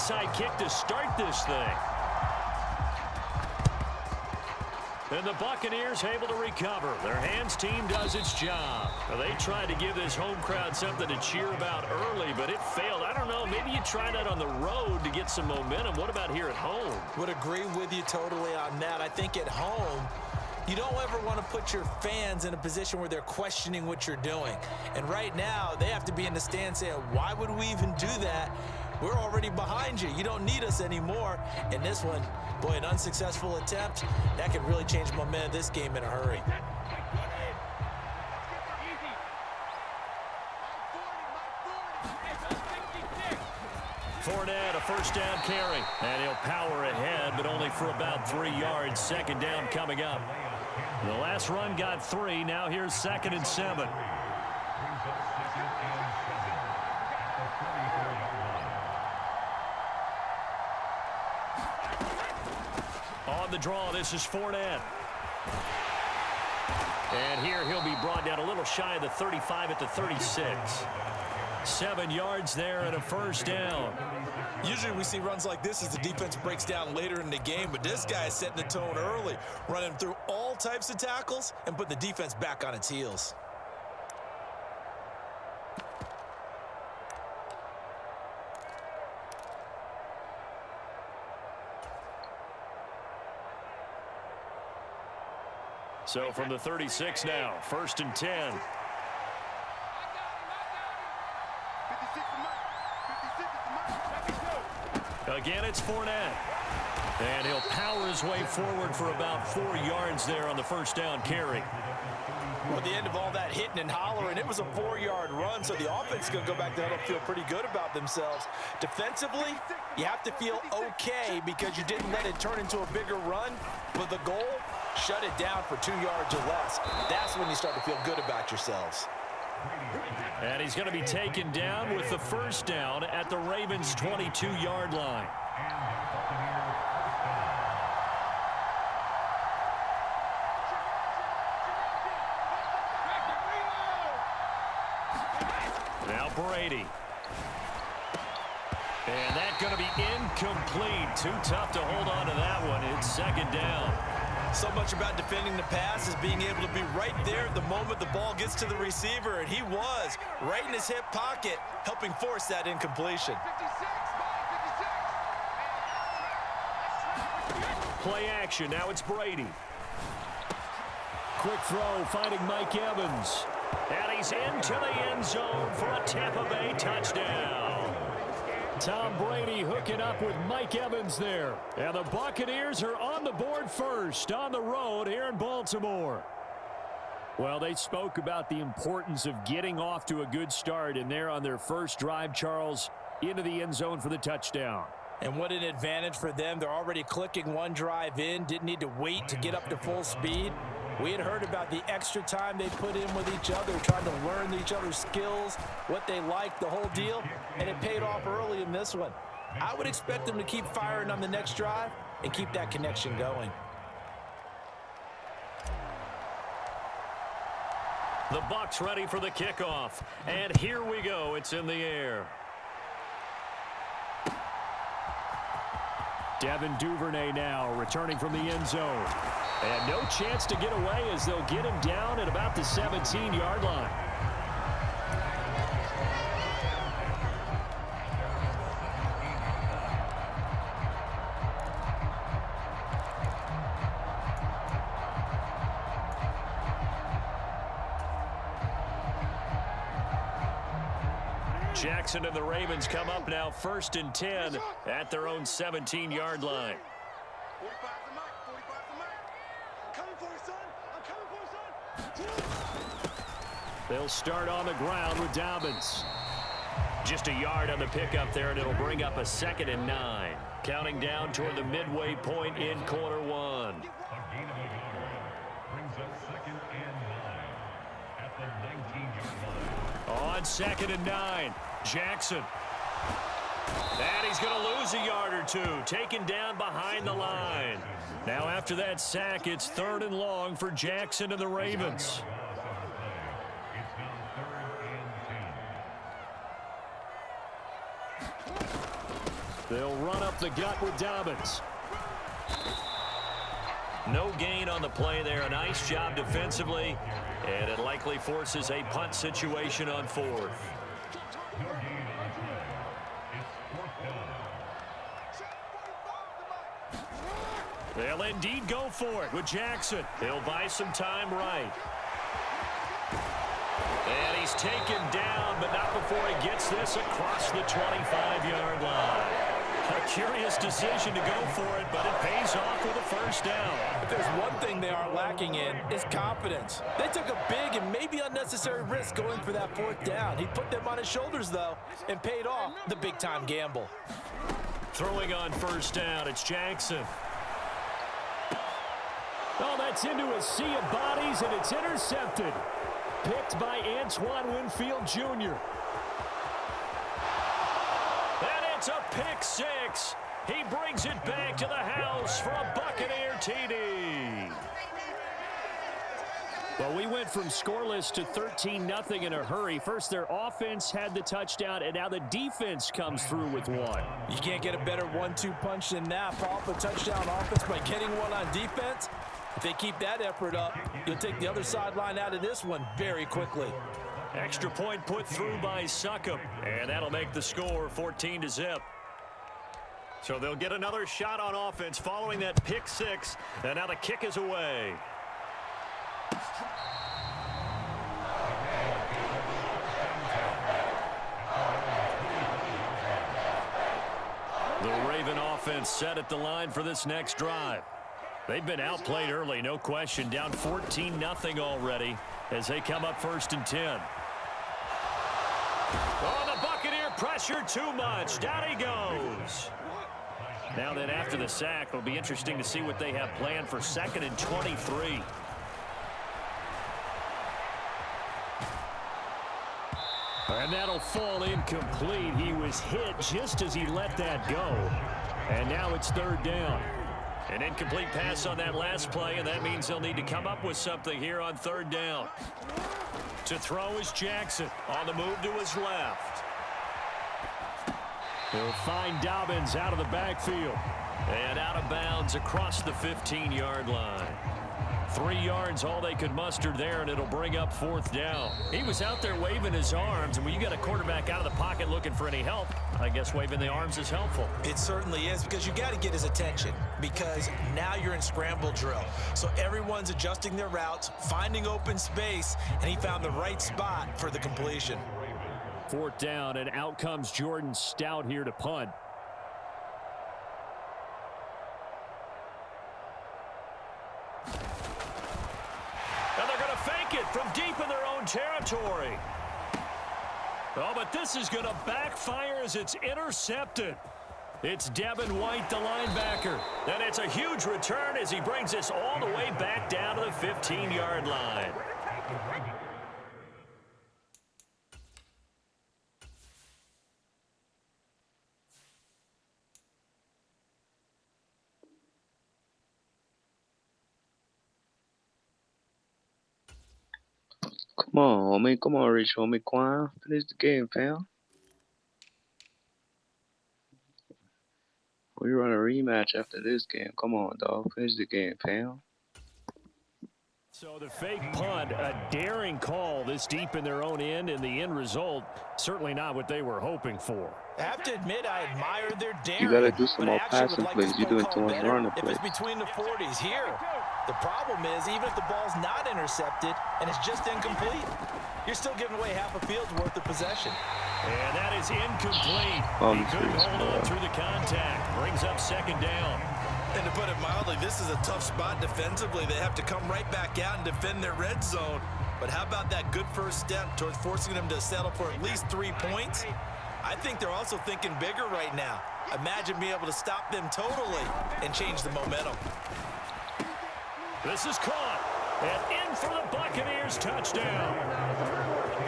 onside kick to start this thing. And the Buccaneers able to recover. Their hands team does its job. Well, they tried to give this home crowd something to cheer about early, but it failed. I don't know. Maybe you try that on the road to get some momentum. What about here at home? Would agree with you totally on that. I think at home, you don't ever want to put your fans in a position where they're questioning what you're doing. And right now, they have to be in the stand saying, why would we even do that? We're already behind you. You don't need us anymore. And this one, boy, an unsuccessful attempt, that could really change the momentum of this game in a hurry. Fournette, a first down carry. And he'll power ahead, but only for about 3 yards. Second down coming up. The last run got 3. Now here's 2nd and 7. On the draw, this is Fournette. And here he'll be brought down a little shy of the 35 at the 36. 7 yards there and a first down. Usually we see runs like this as the defense breaks down later in the game, but this guy is setting the tone early, running through all types of tackles and put the defense back on its heels. So from the 36 now, 1st and 10. Again, it's Fournette. And he'll power his way forward for about 4 yards there on the first down carry. Well, at the end of all that hitting and hollering, it was a 4-yard run, so the offense is going to go back there and feel pretty good about themselves. Defensively, you have to feel okay because you didn't let it turn into a bigger run. But the goal, shut it down for 2 yards or less. That's when you start to feel good about yourselves. And he's going to be taken down with the first down at the Ravens' 22-yard line. Now Brady. And that's going to be incomplete. Too tough to hold on to that one. It's 2nd down. So much about defending the pass is being able to be right there the moment the ball gets to the receiver, and he was right in his hip pocket, helping force that incompletion. Play action. Now it's Brady. Quick throw, finding Mike Evans. And he's into the end zone for a Tampa Bay touchdown. Tom Brady hooking up with Mike Evans there. And the Buccaneers are on the board first on the road here in Baltimore. Well, they spoke about the importance of getting off to a good start, and they're on their first drive, Charles, into the end zone for the touchdown. And what an advantage for them. They're already clicking one drive in, didn't need to wait to get up to full speed. We had heard about the extra time they put in with each other, trying to learn each other's skills, what they like, the whole deal, and it paid off early in this one. I would expect them to keep firing on the next drive and keep that connection going. The Bucs ready for the kickoff, and here we go. It's in the air. Devin Duvernay now returning from the end zone. And no chance to get away as they'll get him down at about the 17-yard line. Jackson and the Ravens come up now 1st and 10 at their own 17-yard line. They'll start on the ground with Dobbins. Just a yard on the pickup there, and it'll bring up a 2nd and 9. Counting down toward the midway point in quarter one. On 2nd and 9, Jackson. And he's going to lose a yard or two, taken down behind the line. Now after that sack, it's 3rd and long for Jackson and the Ravens. They'll run up the gut with Dobbins. No gain on the play there. A nice job defensively, and it likely forces a punt situation on 4th. They'll indeed go for it with Jackson. He'll buy some time right. And he's taken down, but not before he gets this across the 25-yard line. A curious decision to go for it, but it pays off with a first down. If there's one thing they are lacking in, it's confidence. They took a big and maybe unnecessary risk going for that 4th down. He put them on his shoulders, though, and paid off the big-time gamble. Throwing on first down, it's Jackson. Oh, that's into a sea of bodies, and it's intercepted. Picked by Antoine Winfield Jr. And it's a pick 6. He brings it back to the house for a Buccaneer TD. Well, we went from scoreless to 13-0 in a hurry. First, their offense had the touchdown, and now the defense comes through with one. You can't get a better 1-2 punch than that. Follow up a touchdown offense by getting one on defense. If they keep that effort up, you'll take the other sideline out of this one very quickly. Extra point put through by Succop, and that'll make the score 14-0. So they'll get another shot on offense following that pick 6, and now the kick is away. The Raven offense set at the line for this next drive. They've been outplayed early, no question. Down 14-0 already as they come up 1st and 10. Oh, the Buccaneer pressure too much. Down he goes. Now then, after the sack, it'll be interesting to see what they have planned for 2nd and 23. And that'll fall incomplete. He was hit just as he let that go. And now it's 3rd down. An incomplete pass on that last play, and that means they'll need to come up with something here on 3rd down. To throw is Jackson. On the move to his left. He'll find Dobbins out of the backfield. And out of bounds across the 15-yard line. 3 yards, all they could muster there, and it'll bring up 4th down. He was out there waving his arms, and when you got a quarterback out of the pocket looking for any help, I guess waving the arms is helpful. It certainly is, because you got to get his attention, because now you're in scramble drill. So everyone's adjusting their routes, finding open space, and he found the right spot for the completion. 4th down, and out comes Jordan Stout here to punt. And they're going to fake it from deep in their own territory. Oh, but this is going to backfire as it's intercepted. It's Devin White, the linebacker. And it's a huge return as he brings this all the way back down to the 15-yard line. Come on, homie. Come on, Rich, homie. Quan. Finish the game, pal. We run a rematch after this game. Come on, dog. Finish the game, pal. So the fake punt, a daring call this deep in their own end, and the end result, certainly not what they were hoping for. I have to admit, I admire their daring. You got to do some more passing plays. You're doing too much running if plays. it's between the 40s here. The problem is, even if the ball's not intercepted and it's just incomplete, you're still giving away half a field's worth of possession. And that is incomplete. He couldn't hold on through the contact. Brings up 2nd down. And to put it mildly, this is a tough spot defensively. They have to come right back out and defend their red zone. But how about that good first step towards forcing them to settle for at least 3 points? I think they're also thinking bigger right now. Imagine being able to stop them totally and change the momentum. This is caught. And in for the Buccaneers touchdown.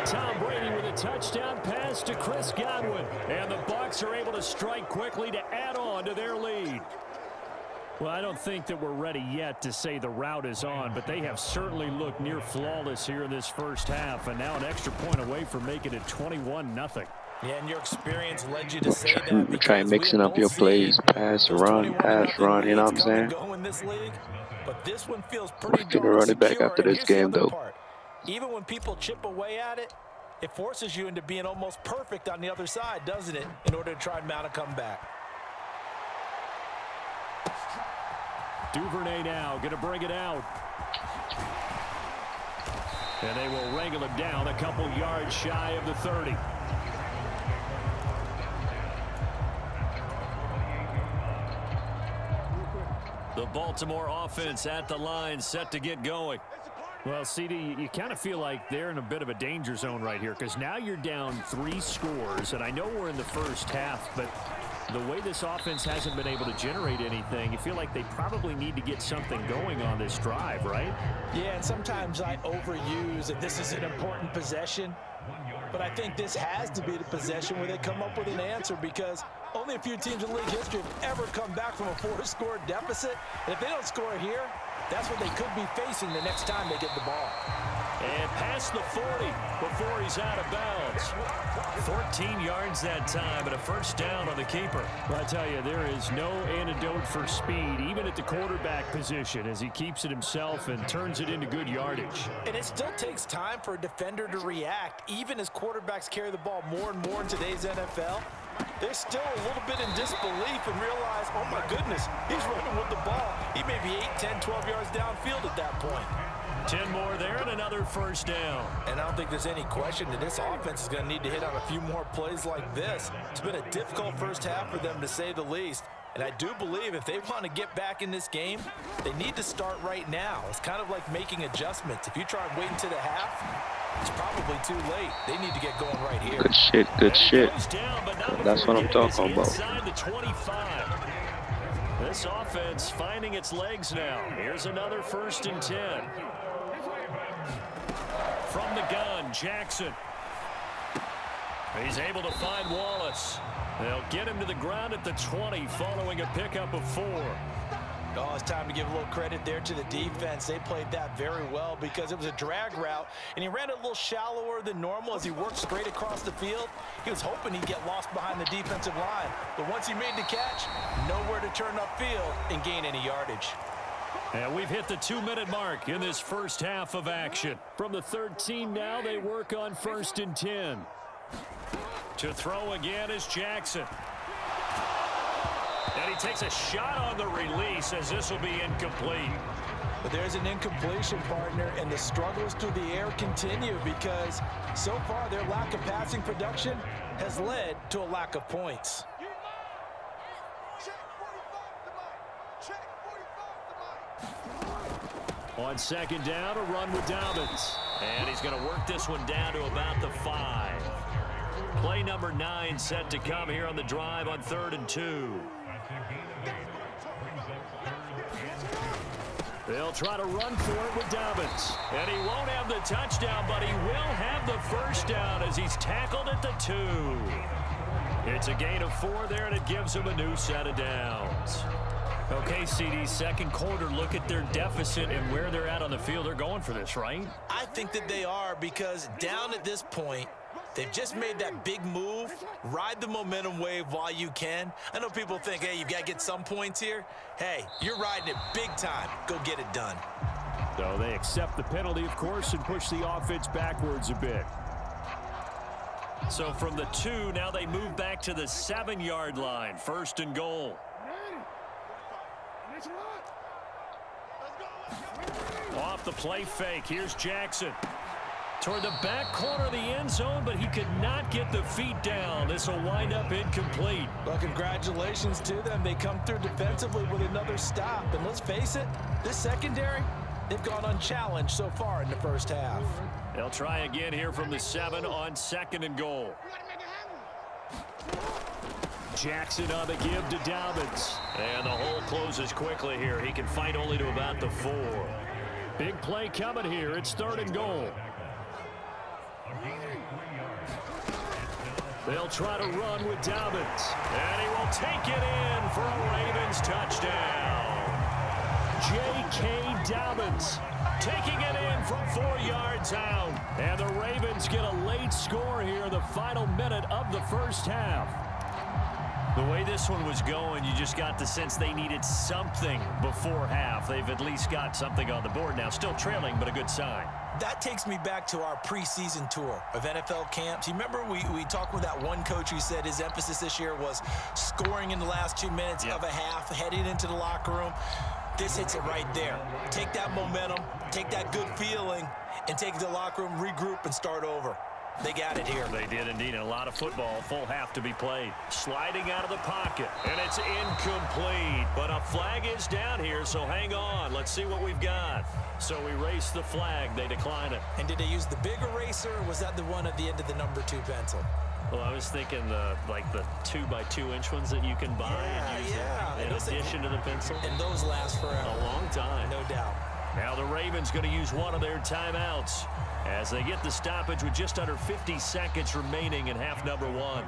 Tom Brady with a touchdown pass to Chris Godwin. And the Bucs are able to strike quickly to add on to their lead. Well, I don't think that we're ready yet to say the route is on, but they have certainly looked near flawless here in this first half, and now an extra point away from making it 21-0. Yeah, and your experience led you to say that Try because we mixing have up your both plays, seen pass, those run, 21-0 you know what leads I'm come and saying? go in this league. But this one feels We pretty can get a darn running back secure. after And this here's the game, other though. part. Even when people chip away at it, it forces you into being almost perfect on the other side, doesn't it, in order to try and mount a comeback. Duvernay now going to bring it out. And they will wrangle him down a couple yards shy of the 30. The Baltimore offense at the line, set to get going. Well, CD, you kind of feel like they're in a bit of a danger zone right here because now you're down 3 scores, and I know we're in the first half, but the way this offense hasn't been able to generate anything, you feel like they probably need to get something going on this drive, right? Yeah, and sometimes I overuse that this is an important possession, but I think this has to be the possession where they come up with an answer because only a few teams in league history have ever come back from a 4-score deficit. And if they don't score here, that's what they could be facing the next time they get the ball. And past the 40 before he's out of bounds. 14 yards that time and a first down on the keeper. Well, I tell you, there is no antidote for speed, even at the quarterback position, as he keeps it himself and turns it into good yardage. And it still takes time for a defender to react, even as quarterbacks carry the ball more and more in today's NFL. They're still a little bit in disbelief and realize, oh my goodness, he's running with the ball. He may be 8, 10, 12 yards downfield at that point. 10 more there and another first down. And I don't think there's any question that this offense is going to need to hit on a few more plays like this. It's been a difficult first half for them, to say the least. And I do believe if they want to get back in this game, they need to start right now. It's kind of like making adjustments. If you try and wait until the half, it's probably too late. They need to get going right here. Good shit, good shit. That's what I'm talking about. Inside the 25. This offense finding its legs now. Here's another 1st and 10. From the gun, Jackson. He's able to find Wallace. They'll get him to the ground at the 20 following a pickup of 4. Oh, it's time to give a little credit there to the defense. They played that very well because it was a drag route, and he ran it a little shallower than normal as he worked straight across the field. He was hoping he'd get lost behind the defensive line, but once he made the catch, nowhere to turn upfield and gain any yardage. And we've hit the 2-minute mark in this first half of action. From the 13 now, they work on 1st and 10. To throw again is Jackson. And he takes a shot on the release as this will be incomplete. But there's an incompletion, partner, and the struggles through the air continue because so far their lack of passing production has led to a lack of points. On 2nd down, a run with Dobbins. And he's going to work this one down to about the 5. Play number 9 set to come here on the drive on 3rd and 2. They'll try to run for it with Dobbins. And he won't have the touchdown, but he will have the first down as he's tackled at the 2. It's a gain of 4 there, and it gives him a new set of downs. Okay, CD, second quarter, look at their deficit and where they're at on the field. They're going for this, right? I think that they are because down at this point, they've just made that big move. Ride the momentum wave while you can. I know people think, hey, you've got to get some points here. Hey, you're riding it big time. Go get it done. So they accept the penalty, of course, and push the offense backwards a bit. So from the 2, now they move back to the 7-yard line. 1st and goal. Off the play fake, here's Jackson. Toward the back corner of the end zone, but he could not get the feet down. This will wind up incomplete. Well, congratulations to them. They come through defensively with another stop. And let's face it, this secondary, they've gone unchallenged so far in the first half. They'll try again here from the 7 on 2nd and goal. Jackson on the give to Dobbins. And the hole closes quickly here. He can fight only to about the 4. Big play coming here. It's 3rd and goal. They'll try to run with Dobbins. And he will take it in for a Ravens touchdown. J.K. Dobbins taking it in from 4 yards out. And the Ravens get a late score here in the final minute of the first half. The way this one was going, you just got the sense they needed something before half. They've at least got something on the board now. Still trailing, but a good sign. That takes me back to our preseason tour of NFL camps. You remember we talked with that one coach who said his emphasis this year was scoring in the last 2 minutes of a half, heading into the locker room. This hits it right there. Take that momentum, take that good feeling, and take it to the locker room, regroup, and start over. They got it here. They did indeed. And a lot of football, full half to be played. Sliding out of the pocket, and it's incomplete. But a flag is down here, so hang on. Let's see what we've got. So we race the flag. They decline it. And did they use the big eraser, or was that the one at the end of the number 2 pencil? Well, I was thinking the 2x2-inch ones that you can buy and use in addition to the pencil. And those last forever. A long time. No doubt. Now the Ravens going to use one of their timeouts as they get the stoppage with just under 50 seconds remaining in half number 1.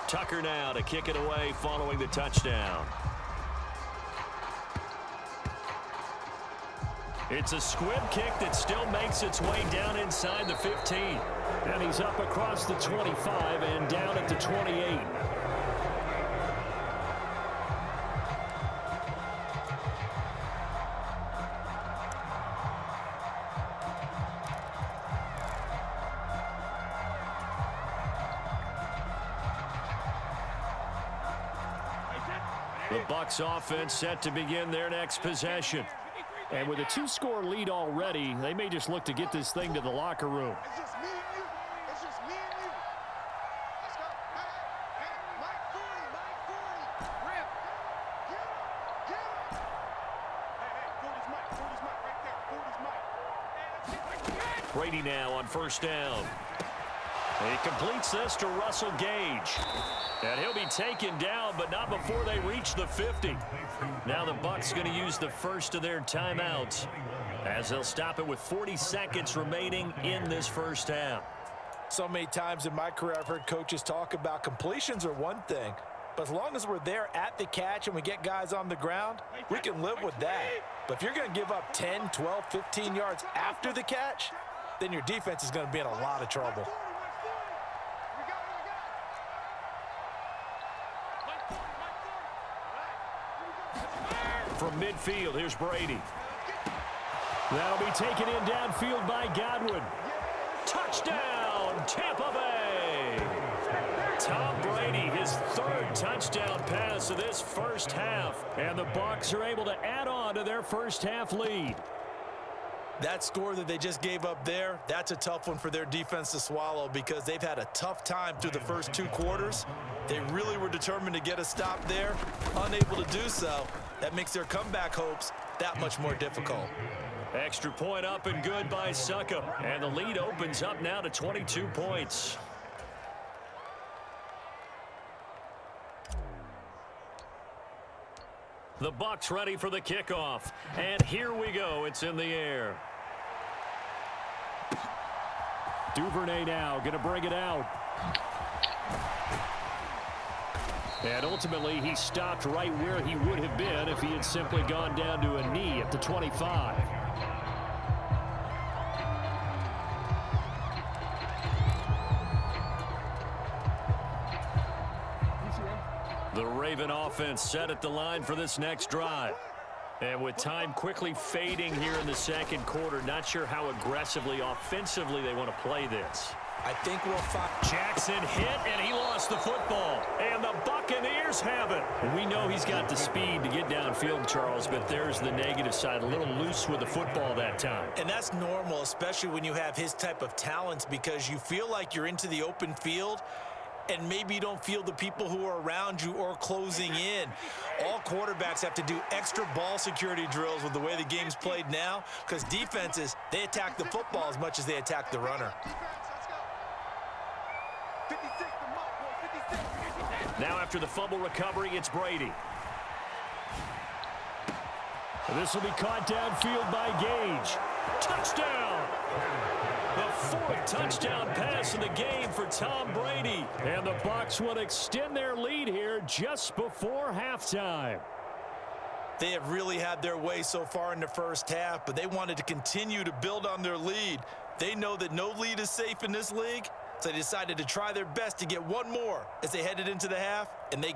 Tucker now to kick it away following the touchdown. It's a squib kick that still makes its way down inside the 15. And he's up across the 25 and down at the 28. The Bucs offense set to begin their next possession. And with a 2-score lead already, they may just look to get this thing to the locker room. It's just me and you. It's just me and you. Let's go. Hey, Mike 40. Rip. Get him. Hey, 40's Mike right there. 40's Mike. Brady now on first down. He completes this to Russell Gage. And he'll be taken down, but not before they reach the 50. Now the Bucs going to use the first of their timeouts as they'll stop it with 40 seconds remaining in this first half. So many times in my career I've heard coaches talk about completions are one thing, but as long as we're there at the catch and we get guys on the ground, we can live with that. But if you're going to give up 10, 12, 15 yards after the catch, then your defense is going to be in a lot of trouble. From midfield, here's Brady. That'll be taken in downfield by Godwin. Touchdown, Tampa Bay. Tom Brady, his 3rd touchdown pass of this first half. And the Bucs are able to add on to their first half lead. That score that they just gave up there, that's a tough one for their defense to swallow because they've had a tough time through the first 2 quarters. They really were determined to get a stop there, unable to do so. That makes their comeback hopes that much more difficult. Extra point up and good by Succop. And the lead opens up now to 22 points. The Bucs ready for the kickoff. And here we go. It's in the air. Duvernay now going to bring it out. And ultimately, he stopped right where he would have been if he had simply gone down to a knee at the 25. The Raven offense set at the line for this next drive. And with time quickly fading here in the second quarter, not sure how aggressively, offensively they want to play this. I think we'll find Jackson hit, and he lost the football. And the Buccaneers have it. And we know he's got the speed to get downfield, Charles, but there's the negative side. A little loose with the football that time. And that's normal, especially when you have his type of talents, because you feel like you're into the open field, and maybe you don't feel the people who are around you or closing in. All quarterbacks have to do extra ball security drills with the way the game's played now, because defenses, they attack the football as much as they attack the runner. Now after the fumble recovery, it's Brady. This will be caught downfield by Gage. Touchdown! The fourth touchdown pass in the game for Tom Brady. And the Bucs would extend their lead here just before halftime. They have really had their way so far in the first half, but they wanted to continue to build on their lead. They know that no lead is safe in this league, so they decided to try their best to get one more as they headed into the half, and they